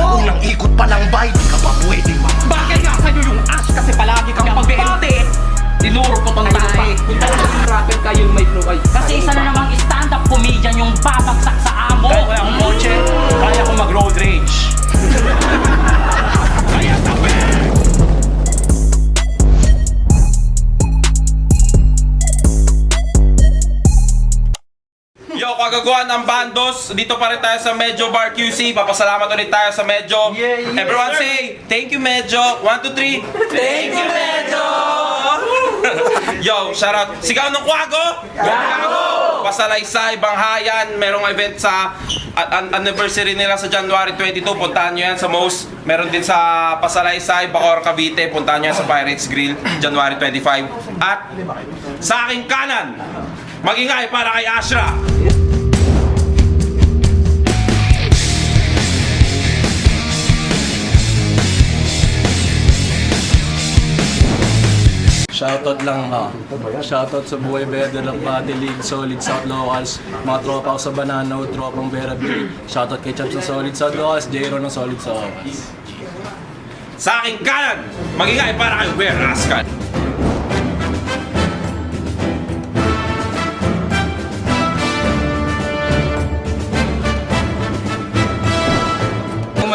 Unang ikot pa lang ba, di ka pa pwedeng mamamay. Bagay nga sa'yo yung ash kasi palagi kang pagbente. Tinuro ko tong tae. Rapper kayo may flow ay. Kasi isa na namang stand-up comedian yung babagsak sa amo. Kaya ko yung kotse, kaya ko mag-road rage. Kaya tabi! Yo, kagaguhan ng bandos. Dito pa rin tayo sa Medyo Bar QC. Papasalamat ulit tayo sa Medyo. Everyone say, thank you Medyo. 1, 2, 3. Thank you Medyo! Yo, shoutout. Sigaw ng Kwago! Kwago! Pasalaysay, Banghayan. Merong event sa anniversary nila sa January 22. Puntahan nyo yan sa most. Meron din sa Pasalaysay, Bacoor, Cavite. Puntahan nyo yan sa Pirates Grill, January 25. At sa aking kanan, magingay para kay Ashra. Shoutout lang ha. Shoutout sa buhay Better ng Body League, Solid South Locals, mga tropa ko sa Banano, tropang Vera B. Shoutout kay Chaps ng Solid South Locals, Jero ng Solid South Locals. Sa aking kanan, magingay para kay Where Rascal.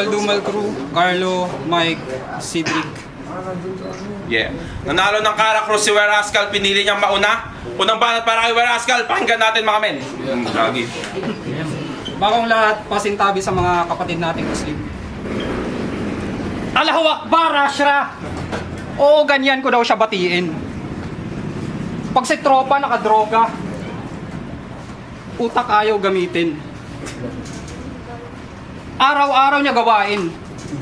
Dumal crew, Carlo, Mike, Cedric. Yeah. Nanalo ng Cara Cruz si Where Rascal, pinili niyang mauna. Unang banat para kay Where Rascal, pakinggan natin mga men. Lagi. Bagong lahat, pasintabi sa mga kapatid nating Muslim. Allahu Akbar, Ashra! Oo, ganyan ko daw siya batiin. Pag si tropa nakadroga, utak ayaw gamitin. Araw-araw niya gawain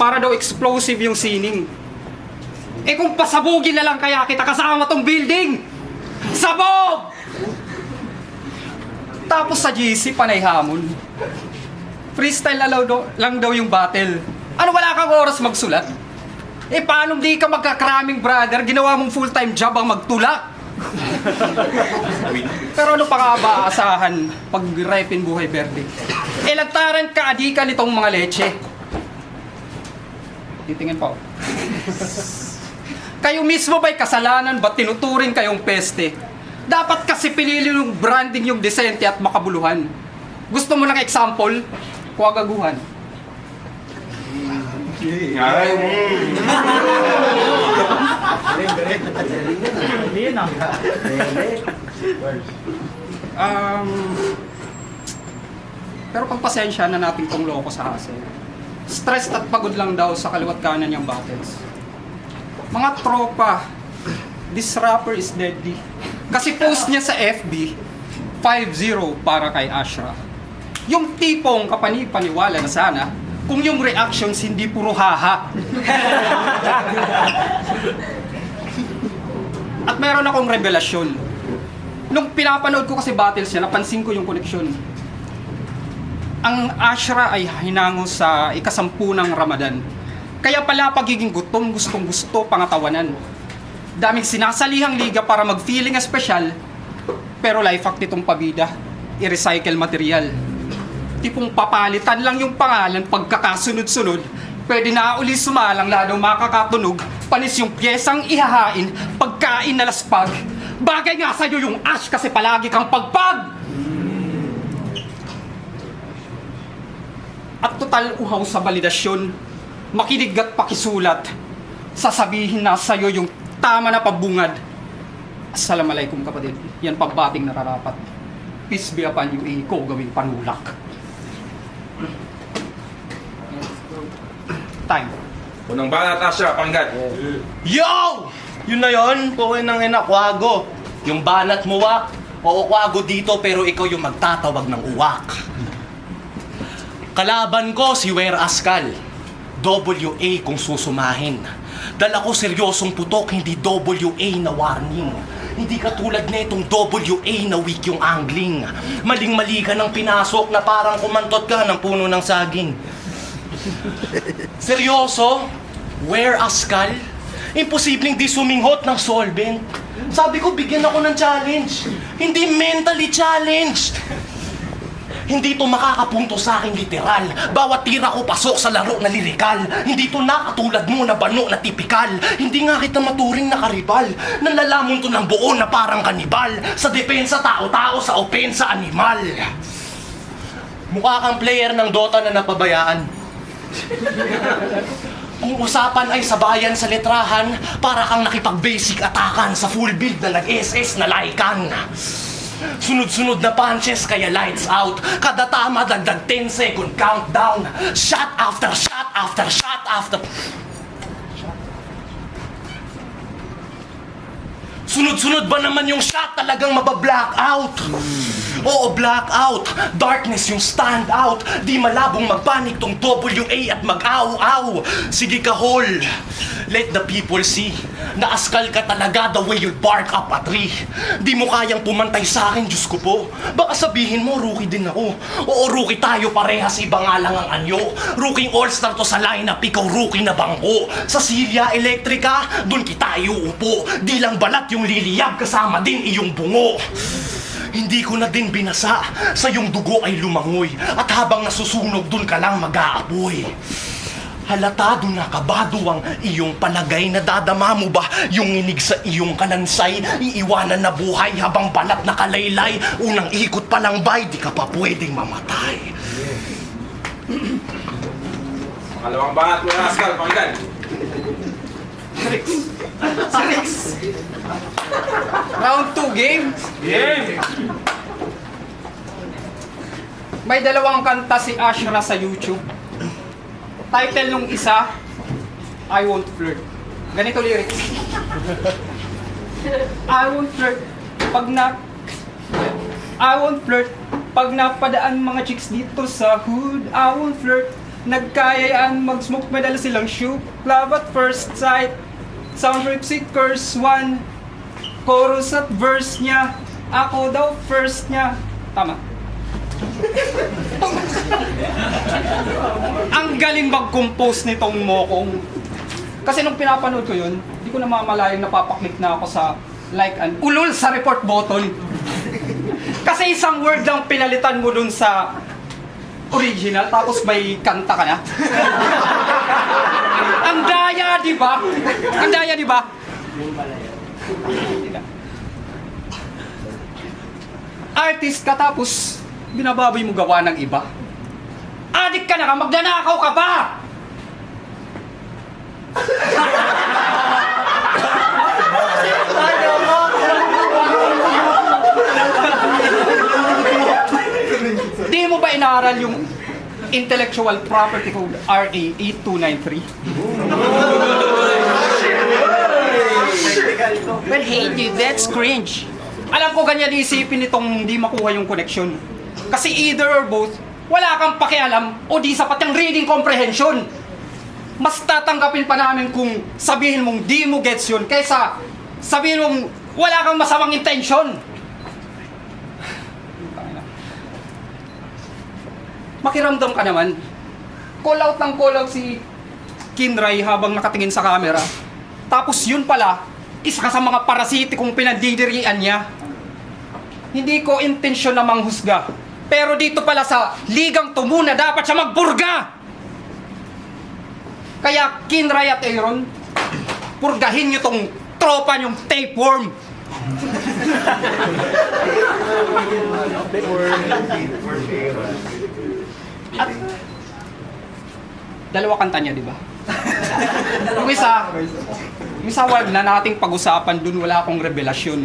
para daw explosive yung sining. Eh kung pasabugin na lang kaya kita kasama tong building! Sabog! Tapos sa GC, panay hamon. Freestyle lang daw yung battle. Ano, wala kang oras magsulat? Eh paano di ka magkakraming brother, ginawa mong full-time job ang magtulak? Pero ano pa nga ba aasahan pag repin buhay verde? Eh lantaran ka adika nitong mga leche. Titingin pa ako. Kayo mismo ba'y kasalanan ba't tinuturing kayong peste? Dapat kasi pinili yung branding yung desente at makabuluhan. Gusto mo ng example? Kuwagaguhan. Pero pagpasensya na natin tong loko sa hassle. Stressed at pagod lang daw sa kaliwat kanan niyang battles. Mga tropa, this rapper is deadly. Kasi post niya sa FB, 5-0 para kay Ashra. Yung tipong kapani-paniwala na sana, kung yung reactions hindi puro haha. At meron akong revelasyon. Nung pinapanood ko kasi battles niya, napansin ko yung koneksyon. Ang Ashra ay hinango sa ikasampu ng Ramadan. Kaya pala pagiging gutom, gustong-gusto, pangatawanan. Daming sinasalihang liga para mag-feeling espesyal, pero life hack nitong pabida, i-recycle material. Tipong papalitan lang yung pangalan pagkakasunod-sunod, pwede na uli sumalang lalo makakatunog, panis yung pyesang ihahain, pagkain na laspag. Bagay nga sa'yo yung ash kasi palagi kang pagpag! At total uhaw sa validasyon, makinig at pakisulat, sasabihin na sa'yo yung tama na pabungad. Assalamualaikum kapatid, yan pagbating nararapat. Peace be upon you, ikaw gawing panulak. Time. Unang banat, Ashra, pakinggan. Yo! Yun na yun, pukin ng ina, Kwago. Yung banat mo, wak. Oo, Kwago dito, pero ikaw yung magtatawag ng uwak. Kalaban ko si Where Rascal. WA kung susumahin. Dala ko seryosong putok, hindi WA na warning. Hindi katulad na itong WA na weak yung angling. Maling-mali ka ng pinasok na parang kumantot ka ng puno ng saging. Seryoso? Where Rascal? Imposibleng di suminghot ng solvent. Sabi ko, bigyan ako ng challenge. Hindi mentally challenged. Hindi to makakapunto sa akin literal. Bawat tira ko pasok sa laro na lirikal. Hindi to nakatulad mo na bano na tipikal. Hindi nga kita maturing na karibal. Nalalamon to ng buo na parang kanibal. Sa depensa tao-tao, sa opensa animal. Mukha kang player ng Dota na napabayaan. Kung usapan ay sabayan sa letrahan, para kang nakipag-basic atakan sa full build na nag-SS na laikan. Sunod-sunod na punches kaya lights out. Kada tama dagdag 10 second countdown. Shot after shot after shot after... Sunod-sunod ba naman yung shot talagang mabablack-out? Oo, blackout. Darkness yung stand out. Di malabong magpanik tong WA at mag-aw-aw. Sige ka, Hol. Let the people see. Naaskal ka talaga the way you bark up a tree. Di mo kayang pumantay sa akin, Diyos ko po. Baka sabihin mo, rookie din ako. Oo, rookie tayo parehas, iba nga lang ang anyo. Rookie all-star to sa lineup, ikaw rookie na bangko. Sa Syria Electrica, dun kita iuupo. Di lang balat yung liliyab, kasama din iyong bungo. Hindi ko na din binasa, sa iyong dugo ay lumangoy. At habang nasusunog, dun ka lang mag-aapoy. Halatado na kabado ang iyong palagay. Nadadama mo ba yung nginig sa iyong kalansay? Iiwanan na buhay habang balat na kalaylay. Unang ikot pa lang ba'y di ka pa pwedeng mamatay. Pangalawang banat mo na, Ascal. Pakinggan. Round 2 game. Game! May dalawang kanta si Ashra sa YouTube. Title nung isa, I Won't Flirt. Ganito lyrics. I won't flirt pag napadaan mga chicks dito sa hood. I won't flirt. Nagkayayaan mag-smoke, may dala silang shoe. Love at first sight. Sound rip seekers 1. Chorus at verse niya. Ako daw first niya. Tama. Ang galing mag-compose nitong Mokong. Kasi nung pinapanood ko yun, di ko namamalayang napapaklik na ako sa like and ulul sa report button. Kasi isang word lang pinalitan mo dun sa original, tapos may kanta ka na. Ang daya, di ba? Ang daya, di ba? Artist ka tapos binababoy mo gawa ng iba. Adik ka na ka, magnanakaw ka ba? Di mo ba inaaral yung Intellectual Property Code RA 8293? Well, hey dude, that's cringe. Alam ko ganyan isipin nitong di makuha yung connection. Kasi either or both, wala kang pakialam o di sapat yung reading comprehension. Mas tatanggapin pa namin kung sabihin mong di mo gets yun kaysa sabihin mong wala kang masamang intention. Makiramdam ka naman. Call out ng call out si Kinray habang nakatingin sa camera. Tapos yun pala, isa ka sa mga parasitikong pinandidirian niya. Hindi ko intensyon na manghusga. Pero dito pala sa ligang tumuna, dapat siya magpurga! Kaya Kinray at Aaron, purgahin niyo tong tropa niyong tapeworm. At dalawa kanta niya, di ba? Yung isa wag na nating pag-usapan dun, wala akong revelasyon.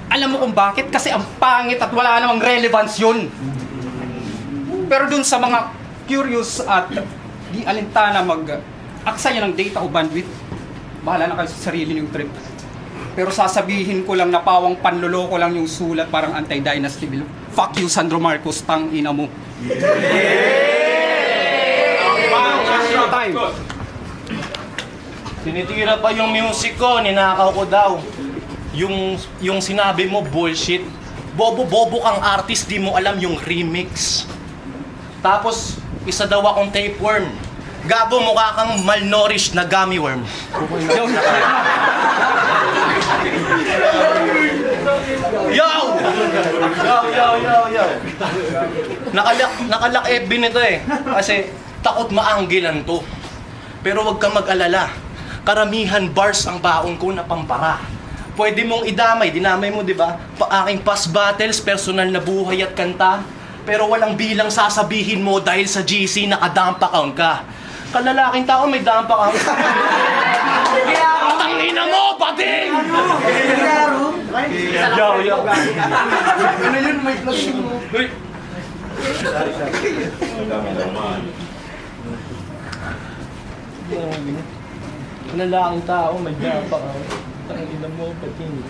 Alam mo kung bakit? Kasi ang pangit at wala namang relevance yun. Pero dun sa mga curious at di alintana mag-aksa niya ng data o bandwidth, bahala na kayo sa sarili niyong trip. Pero sasabihin ko lang na pawang panloloko lang yung sulat, parang anti-dynasty bill. Fuck you, Sandro Marcos, tang ina mo. Time. Tinitira pa yung music ko, ninakaw ko daw. Yung sinabi mo, bullshit. Bobo-bobo kang artist, di mo alam yung remix. Tapos, isa daw akong tapeworm. Gago, mukha kang malnourished na gummy worm. Yo! Yo! Nakalak FB nito eh. Kasi takot maanggilan to. Pero wag kang mag-alala. Karamihan bars ang baon ko na pampara. Pwede mong idamay, dinamay mo, di ba? Aking past battles, personal na buhay at kanta. Pero walang bilang sasabihin mo dahil sa GC nakadump account ka. Kalalaking tao may dump account. Tangina mo, bading! Yo. Ano yun, may vlog mo. Kalalaking tao may dump account. Tangina mo, bading.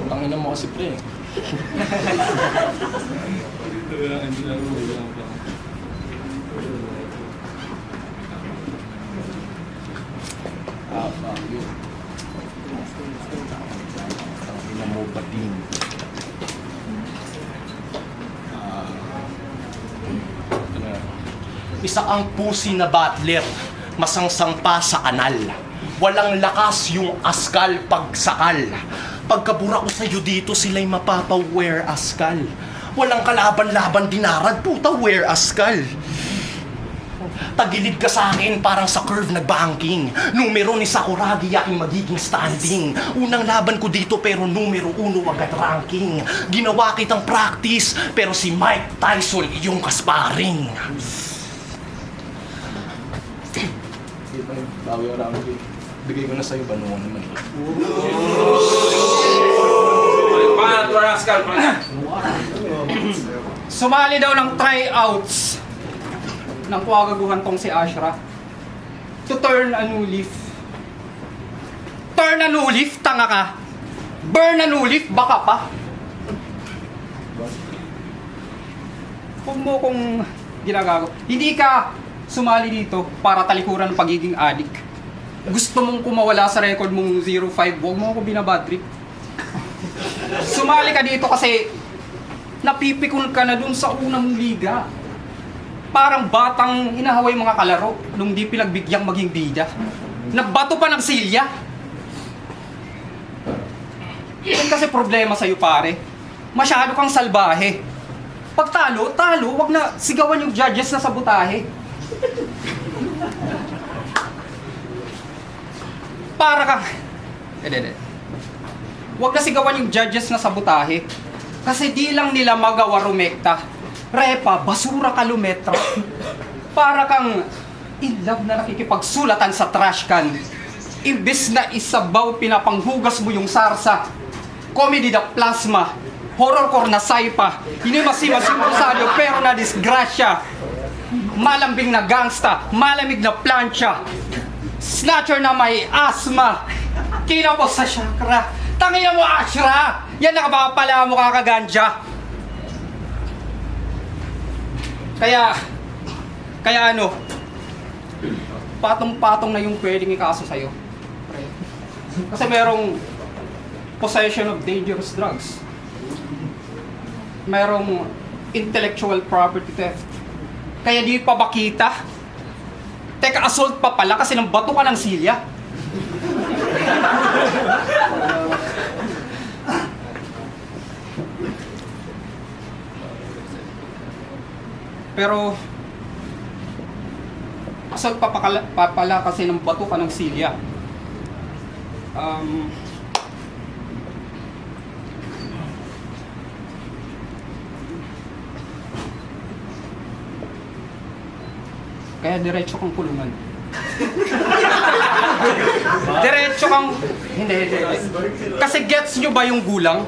Tangina mo kasi pre. Fuck you. Tangina mo, bading. Isa kang pusi na battler, masangsang pa sa anal. Walang lakas yung askal pagsakal. Pagkabura ko sa'yo dito, sila'y mapapa-wear askal. Walang kalaban-laban dinarad, puta, wear askal. Tagilid ka sa akin parang sa curve nag-banking. Numero ni Sakuragi aking magiging standing. Unang laban ko dito pero numero 1 agad ranking. Ginawa kitang practice pero si Mike Tyson iyong kasparing. Bawi o ranking. Bigay ko na sa'yo ba noon naman? Sumali daw ng tryouts ng kuwagaguhan tong si Ashra to turn a new leaf. Turn a new leaf? Tanga ka. Burn a new leaf? Baka pa. Huwag mo kong ginagago. Hindi ka sumali dito para talikuran ng pagiging addict. Gusto mong kumawala sa record mong 0-5, huwag mo ako binabadtrip. Sumali ka dito kasi napipikon ka na dun sa unang mong liga. Parang batang inahaway mga kalaro nung di pinagbigyan maging bida. Nagbato pa ng silya. Yan kasi problema sa'yo pare. Masyado kang salbahe. Pag talo, wag na sigawan yung judges na sabotahe. Para kang... Wag na sigawan yung judges na sabotahe. Kasi di lang nila magawa rumekta. Repa, basura kalumetra. Para kang in love na nakikipagsulatan sa trash can. Imbes na isabaw, pinapanghugas mo yung sarsa. Comedy na plasma. Horrorcore na saipa. Inimasimasimosado pero na disgrasya. Malambing na gangsta. Malamig na plancha. Snatcher na may asma. Kinapos sa chakra. Tangina mo, Ashra! Yan nakapapala mo kakaganja. Kaya ano, patong-patong na yung pwedeng ikaso sa'yo. Kasi merong possession of dangerous drugs. Merong intellectual property theft. Kaya di pa bakita. Teka, assault pa pala kasi nang bato ka ng silya. Pero asal papala kasi ng bato ka ng silya. Kaya diretso kang kulungan. Diretso kang... Hindi. Kasi gets nyo ba yung gulang?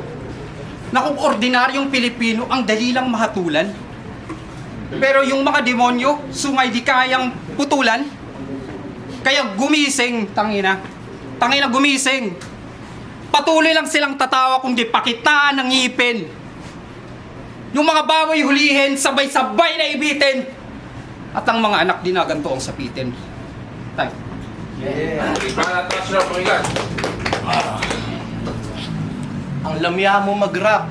Na kung ordinaryong Pilipino, ang dali lang mahatulan. Pero yung mga demonyo, sungay di kayang putulan. Kaya gumising, tangina gumising. Patuloy lang silang tatawa kung di pakitaan ng ngipin. Yung mga baboy hulihin, sabay-sabay na ibitin. At ang mga anak din na ganito ang sapitin. Time. Ang lamya mo mag-rap.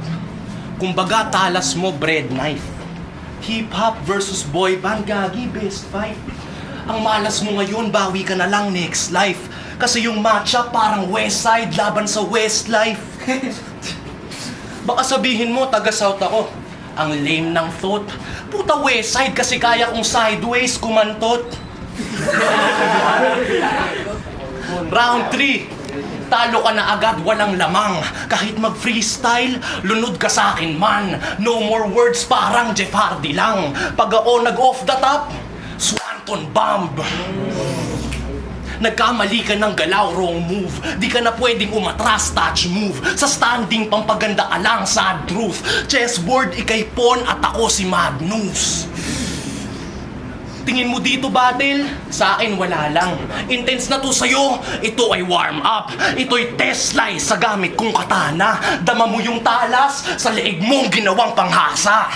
Kumbaga talas mo bread knife. Hip-hop versus boy band, gagi, best fight. Ang malas mo ngayon, bawi ka na lang next life. Kasi yung matchup parang Westside laban sa Westlife. Baka sabihin mo, taga South ako. Ang lame ng thought. Puta Westside kasi kaya kong sideways kumantot. Round 3. Talo ka na agad, walang lamang. Kahit mag-freestyle, lunod ka sa akin man. No more words, parang Jeff Hardy lang. Pag ako nag-off the top, Swanton bomb. Nagkamali ka ng galaw, wrong move. Di ka na pwedeng umatras, touch move. Sa standing, pampaganda ka lang, sad truth. Chessboard, ikay pawn at ako si Mad News. Tingin mo dito, battle? Sa akin, wala lang. Intense na to sa'yo, ito ay warm up. Ito'y test slice sa gamit kong katana. Dama mo yung talas, sa leeg mong ginawang panghasa.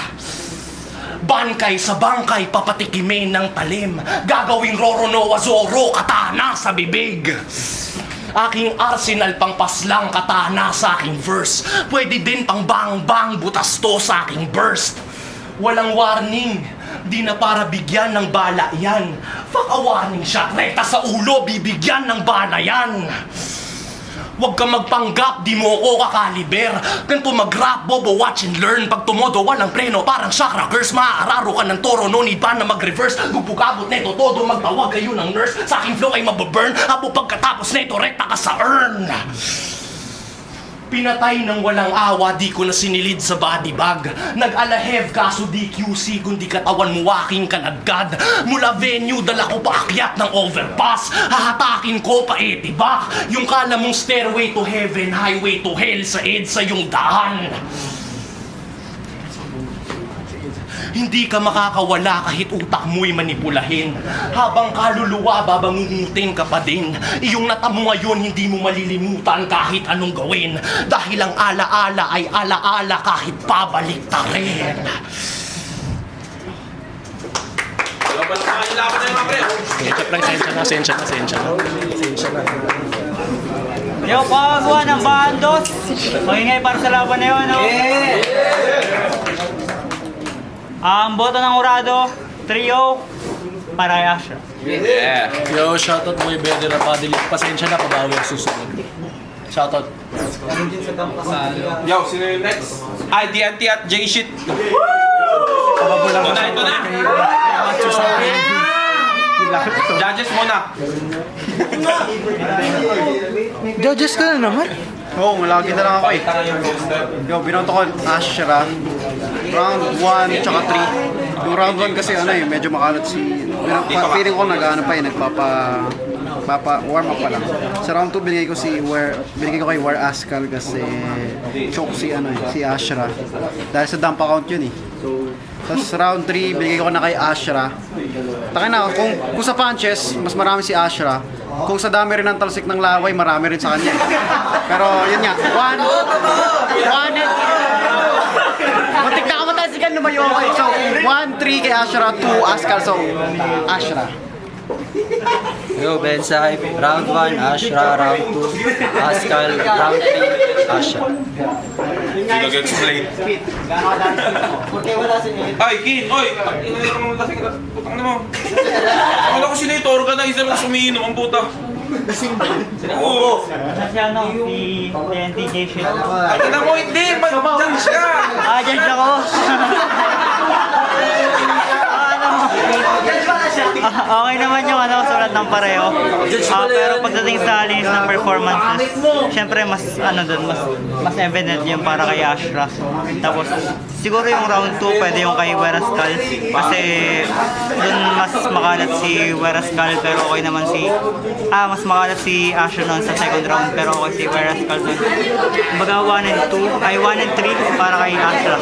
Bangkay sa bangkay, papatikimin ng talim. Gagawing Roronoa Zoro, katana sa bibig. Aking arsenal pang paslang katana sa aking verse. Pwede din pang bang-bang, butas to sa aking burst. Walang warning, di na para bigyan ng bala yan. Fuck a warning shot, rekta sa ulo, bibigyan ng bala yan. Huwag ka magpanggap, di mo ko kakaliber. Ganito mag-rap, bobo, watch and learn. Pag tumodo, walang preno, parang chakra curse. Maaararo ka ng toro, no need pa na mag-reverse. Gubugabot neto, todo, magtawag kayo ng nurse. Sa aking flow ay mababurn, hapo pagkatapos neto, rekta ka sa urn. Pinatay ng walang awa, di ko na sinilid sa body bag. Nag-alahev kaso di QC, kundi katawan mo aking kanagad. Mula venue, dala ko paakyat ng overpass. Hahatakin ko pa etibak. Yung kala mong stairway to heaven, highway to hell sa EDSA yung daan. Hindi ka makakawala kahit utak mo'y manipulahin. Habang kaluluwa, babangungutin ka pa din. Iyong nata mo ngayon, hindi mo malilimutan kahit anong gawin. Dahil ang alaala ay alaala kahit pabalik ta rin. Laban na yung mga pre. Sensya na. Yo, pagawa ng bandos. Maingay para sa laban na yun, no? Ang boto ng Urado, trio, para kay Asher. Yeah. Yo, shoutout Boy Better na Paddy League. Pasensya na, pabawi ang susunod. Shoutout. Yo, sino yung next? Ay, DNT at J-Shit. Ito na. Judges muna. Judges ka na naman? Oo, malagi na lang ako eh. Yo, binoto ko Ashra. Round 1 tsaka 3. Yung round 1 kasi ano eh, medyo makalat si... Feeling ko nag-ano pa eh, warm up pa lang. Sa round 2 binigay ko kay War Askal kasi choke si Ashra. Dahil sa dump account yun eh. Tapos round 3 binigay ko na kay Ashra. Taka na, kung sa punches, mas marami si Ashra. Kung sa dami rin ng talsik ng laway, marami rin sa kanya eh. Pero yun nga, matik na kamatasikan na mayo ako eh. So, 1-3 kay Ashra, 2 Askal, so Ashra. Yo, Bensai, round 1, Ashra, round 2, Askal, round 3, Ashra. Hindi nag-explain. Ay, Kin! Oy! Putang na mo. Akala ko sila ito, organizer na sumiinom ang puta. Oo. Kasi ano, si TNT J-Shit. At na mo, hindi! Mag-judge ka! Judge ako. Okay naman yung sulat ng pareho. Pero pagdating sa linis ng performances, syempre mas evident yung para kay Ashra. Tapos siguro yung round 2 pwede yung kay Werascal kasi dun mas makalat si Werascal pero okay naman mas makalat si Ashra noon sa second round pero okay si Werascal dun. Kumbaga 1 and 3 para kay Ashra.